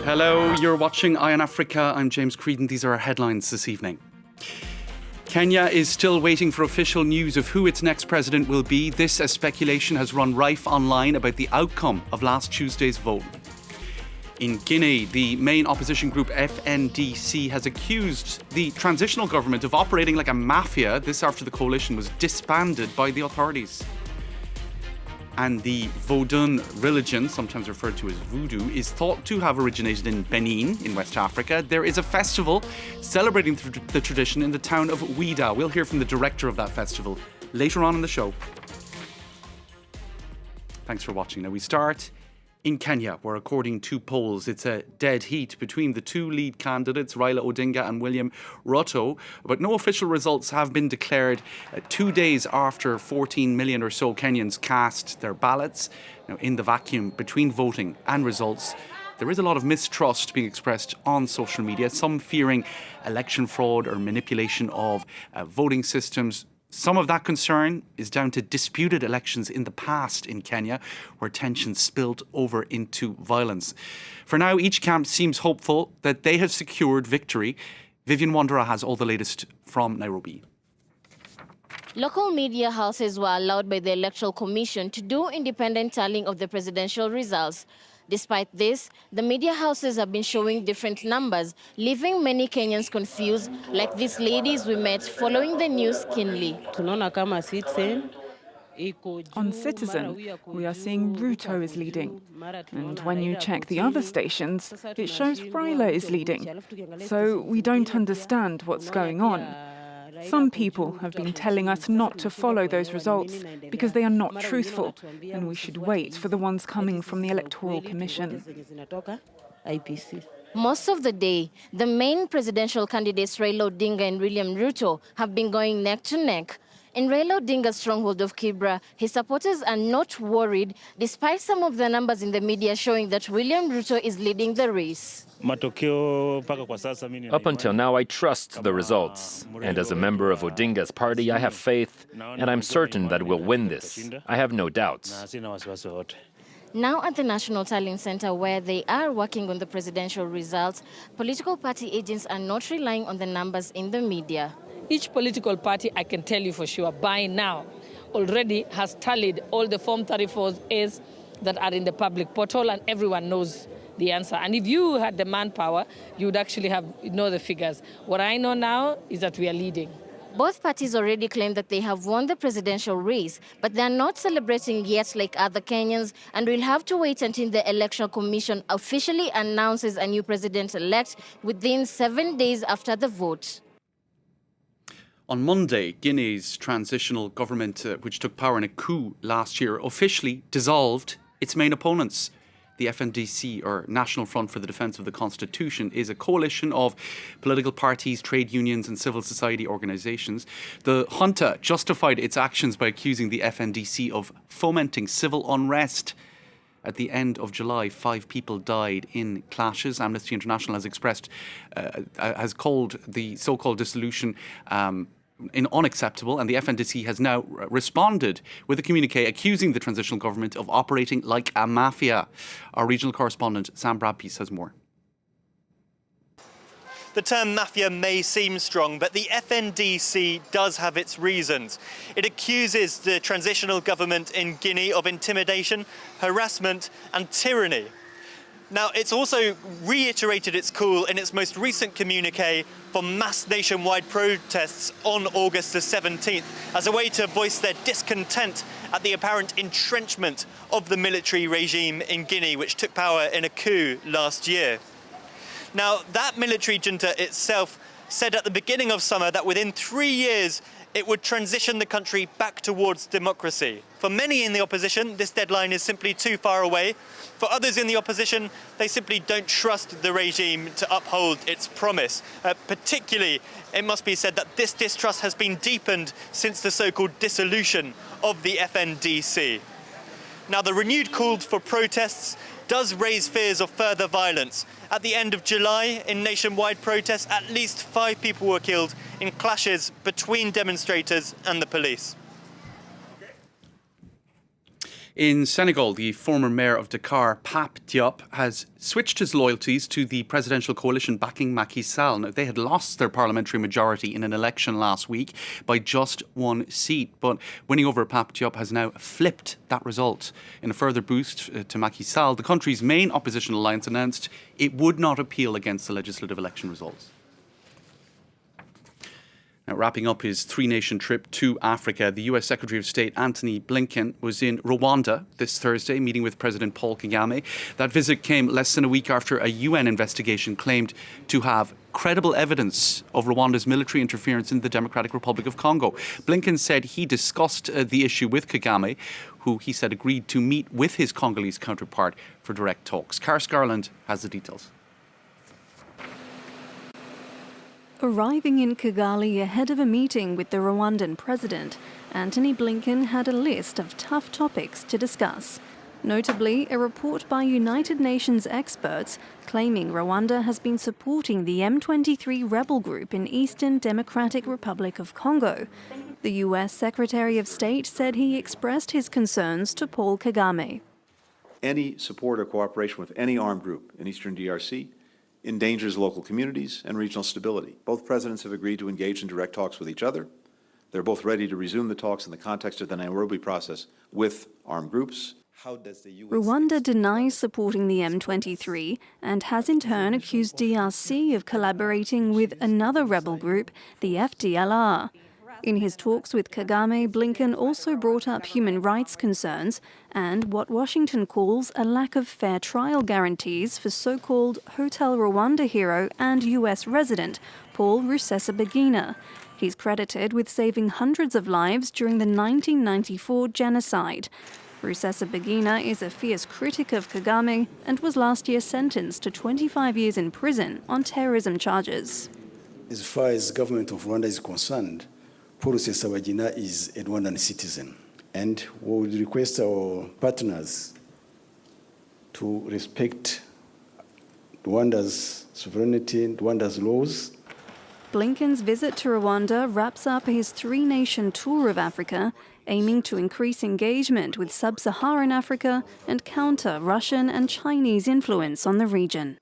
Hello, you're watching Eye on Africa. I'm James Creedon. These are our headlines this evening. Kenya is still waiting for official news of who its next president will be. This, as speculation has run rife online about the outcome of last Tuesday's vote. In Guinea, the main opposition group FNDC has accused the transitional government of operating like a mafia. This after the coalition was disbanded by the authorities. And the VODUN religion, sometimes referred to as voodoo, is thought to have originated in Benin, in West Africa. There is a festival celebrating the tradition in the town of Ouidah. We'll hear from the director of that festival later on in the show. Thanks for watching. Now we start in Kenya, where according to polls, it's a dead heat between the two lead candidates, Raila Odinga and William Ruto. But no official results have been declared 2 days after 14 million or so Kenyans cast their ballots. Now, in the vacuum between voting and results, there is a lot of mistrust being expressed on social media, some fearing election fraud or manipulation of voting systems. Some of that concern is down to disputed elections in the past in Kenya, where tensions spilled over into violence. For now, each camp seems hopeful that they have secured victory. Vivian Wandera has all the latest from Nairobi. Local media houses were allowed by the Electoral Commission to do independent tallying of the presidential results. Despite this, the media houses have been showing different numbers, leaving many Kenyans confused, like these ladies we met following the news keenly. On Citizen, we are seeing Ruto is leading. And when you check the other stations, it shows Raila is leading. So we don't understand what's going on. Some people have been telling us not to follow those results because they are not truthful, and we should wait for the ones coming from the Electoral Commission. Most of the day, the main presidential candidates Raila Odinga and William Ruto have been going neck to neck. In Raila Odinga's stronghold of Kibra, his supporters are not worried, despite some of the numbers in the media showing that William Ruto is leading the race. Up until now, I trust the results. And as a member of Odinga's party, I have faith, and I'm certain that we'll win this. I have no doubts. Now at the National Tallying Center, where they are working on the presidential results, political party agents are not relying on the numbers in the media. Each political party, I can tell you for sure, by now, already has tallied all the Form 34As that are in the public portal, and everyone knows the answer. And if you had the manpower, you would actually know the figures. What I know now is that we are leading. Both parties already claim that they have won the presidential race, but they are not celebrating yet like other Kenyans, and we'll have to wait until the Election Commission officially announces a new president-elect within 7 days after the vote. On Monday, Guinea's transitional government, which took power in a coup last year, officially dissolved its main opponents. The FNDC, or National Front for the Defence of the Constitution, is a coalition of political parties, trade unions and civil society organisations. The junta justified its actions by accusing the FNDC of fomenting civil unrest. At the end of July, 5 people died in clashes. Amnesty International has called the so-called dissolution unacceptable, and the FNDC has now responded with a communique accusing the transitional government of operating like a mafia. Our regional correspondent Sam Bradpeace has more. The term mafia may seem strong, but the FNDC does have its reasons. It accuses the transitional government in Guinea of intimidation, harassment and tyranny. Now, it's also reiterated its call in its most recent communique for mass nationwide protests on August the 17th as a way to voice their discontent at the apparent entrenchment of the military regime in Guinea, which took power in a coup last year. Now, that military junta itself said at the beginning of summer that within 3 years it would transition the country back towards democracy. For many in the opposition, this deadline is simply too far away. For others in the opposition, they simply don't trust the regime to uphold its promise. Particularly, it must be said that this distrust has been deepened since the so-called dissolution of the FNDC. Now, the renewed call for protests does raise fears of further violence. At the end of July, in nationwide protests, at least 5 people were killed in clashes between demonstrators and the police. In Senegal, the former mayor of Dakar, Pape Diop, has switched his loyalties to the presidential coalition backing Macky Sall. Now, they had lost their parliamentary majority in an election last week by just one seat, but winning over Pape Diop has now flipped that result. In a further boost to Macky Sall, the country's main opposition alliance announced it would not appeal against the legislative election results. Now, wrapping up his three-nation trip to Africa, the US Secretary of State Antony Blinken was in Rwanda this Thursday, meeting with President Paul Kagame. That visit came less than a week after a UN investigation claimed to have credible evidence of Rwanda's military interference in the Democratic Republic of Congo. Blinken said he discussed the issue with Kagame, who he said agreed to meet with his Congolese counterpart for direct talks. Kars Garland has the details. Arriving in Kigali ahead of a meeting with the Rwandan president, Antony Blinken had a list of tough topics to discuss. Notably, a report by United Nations experts claiming Rwanda has been supporting the M23 rebel group in Eastern Democratic Republic of Congo. The US Secretary of State said he expressed his concerns to Paul Kagame. Any support or cooperation with any armed group in Eastern DRC endangers local communities and regional stability. Both presidents have agreed to engage in direct talks with each other. They're both ready to resume the talks in the context of the Nairobi process with armed groups. Rwanda denies supporting the M23 and has in turn accused DRC of collaborating with another rebel group, the FDLR. In his talks with Kagame, Blinken also brought up human rights concerns and what Washington calls a lack of fair trial guarantees for so-called Hotel Rwanda hero and US resident Paul Rusesabagina. He's credited with saving hundreds of lives during the 1994 genocide. Rusesabagina is a fierce critic of Kagame and was last year sentenced to 25 years in prison on terrorism charges. As far as the government of Rwanda is concerned, Paul Rusesabagina is a Rwandan citizen, and we would request our partners to respect Rwanda's sovereignty, Rwanda's laws. Blinken's visit to Rwanda wraps up his three-nation tour of Africa, aiming to increase engagement with sub-Saharan Africa and counter Russian and Chinese influence on the region.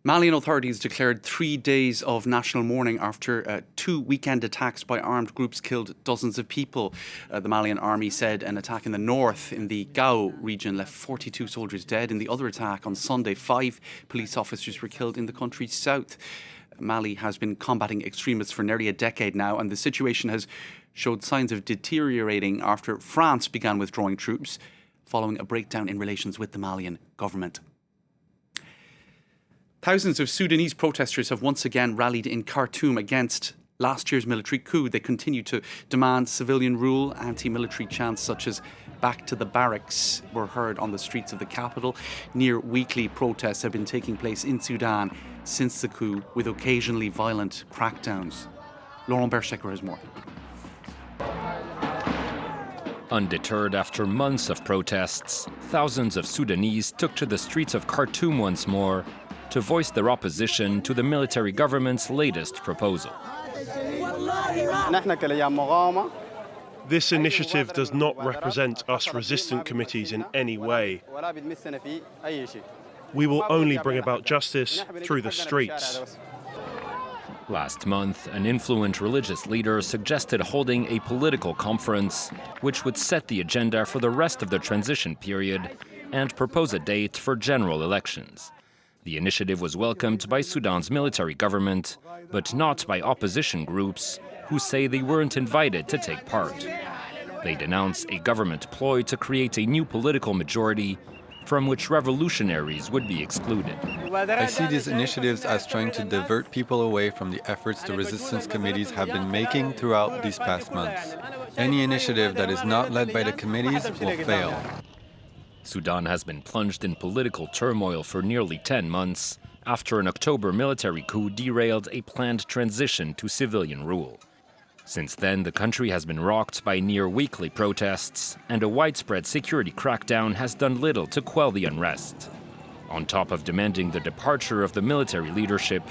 Malian authorities declared 3 days of national mourning after 2 weekend attacks by armed groups killed dozens of people. The Malian army said an attack in the north in the Gao region left 42 soldiers dead. In the other attack on Sunday, 5 police officers were killed in the country's south. Mali has been combating extremists for nearly a decade now, and the situation has showed signs of deteriorating after France began withdrawing troops following a breakdown in relations with the Malian government. Thousands of Sudanese protesters have once again rallied in Khartoum against last year's military coup. They continue to demand civilian rule. Anti-military chants such as "Back to the Barracks" were heard on the streets of the capital. Near weekly protests have been taking place in Sudan since the coup, with occasionally violent crackdowns. Laurent Berchecker has more. Undeterred after months of protests, thousands of Sudanese took to the streets of Khartoum once more to voice their opposition to the military government's latest proposal. This initiative does not represent us resistant committees in any way. We will only bring about justice through the streets. Last month, an influential religious leader suggested holding a political conference which would set the agenda for the rest of the transition period and propose a date for general elections. The initiative was welcomed by Sudan's military government, but not by opposition groups who say they weren't invited to take part. They denounce a government ploy to create a new political majority from which revolutionaries would be excluded. I see these initiatives as trying to divert people away from the efforts the resistance committees have been making throughout these past months. Any initiative that is not led by the committees will fail. Sudan has been plunged in political turmoil for nearly 10 months after an October military coup derailed a planned transition to civilian rule. Since then, the country has been rocked by near-weekly protests, and a widespread security crackdown has done little to quell the unrest. On top of demanding the departure of the military leadership,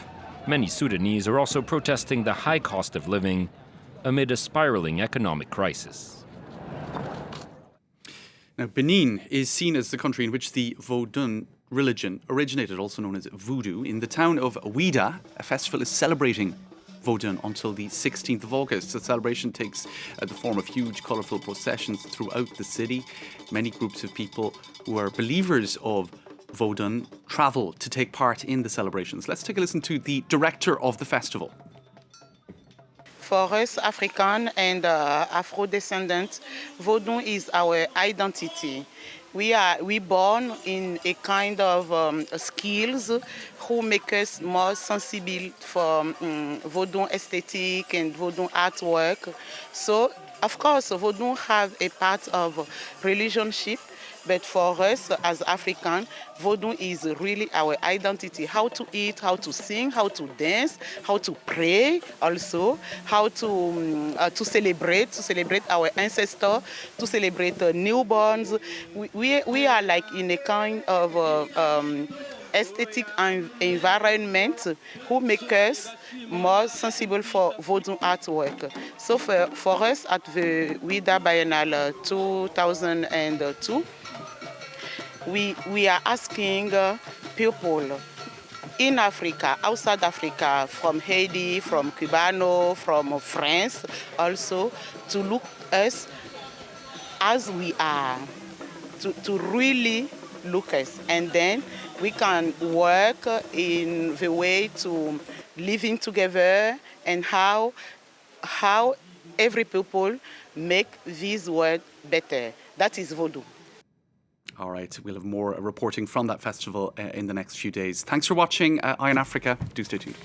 many Sudanese are also protesting the high cost of living amid a spiraling economic crisis. Now, Benin is seen as the country in which the VODUN religion originated, also known as voodoo. In the town of Ouidah, a festival is celebrating VODUN until the 16th of August. The celebration takes the form of huge, colourful processions throughout the city. Many groups of people who are believers of VODUN travel to take part in the celebrations. Let's take a listen to the director of the festival. For us, African and Afro-descendants, VODUN is our identity. We born in a kind of skills who make us more sensible for VODUN aesthetic and VODUN artwork. So, of course, VODUN have a part of relationship, but for us as African, VODUN is really our identity. How to eat, how to sing, how to dance, how to pray also, how to celebrate our ancestors, to celebrate newborns. We are like in a kind of aesthetic environment who make us more sensible for VODUN artwork. So for us at the Ouidah Biennale 2002, we are asking people in Africa, outside Africa, from Haiti, from Cubano, from France, also to look us as we are, to really look us, and then we can work in the way to living together and how every people make this world better. That is voodoo. All right, we'll have more reporting from that festival in the next few days. Thanks for watching Eye on Africa. Do stay tuned.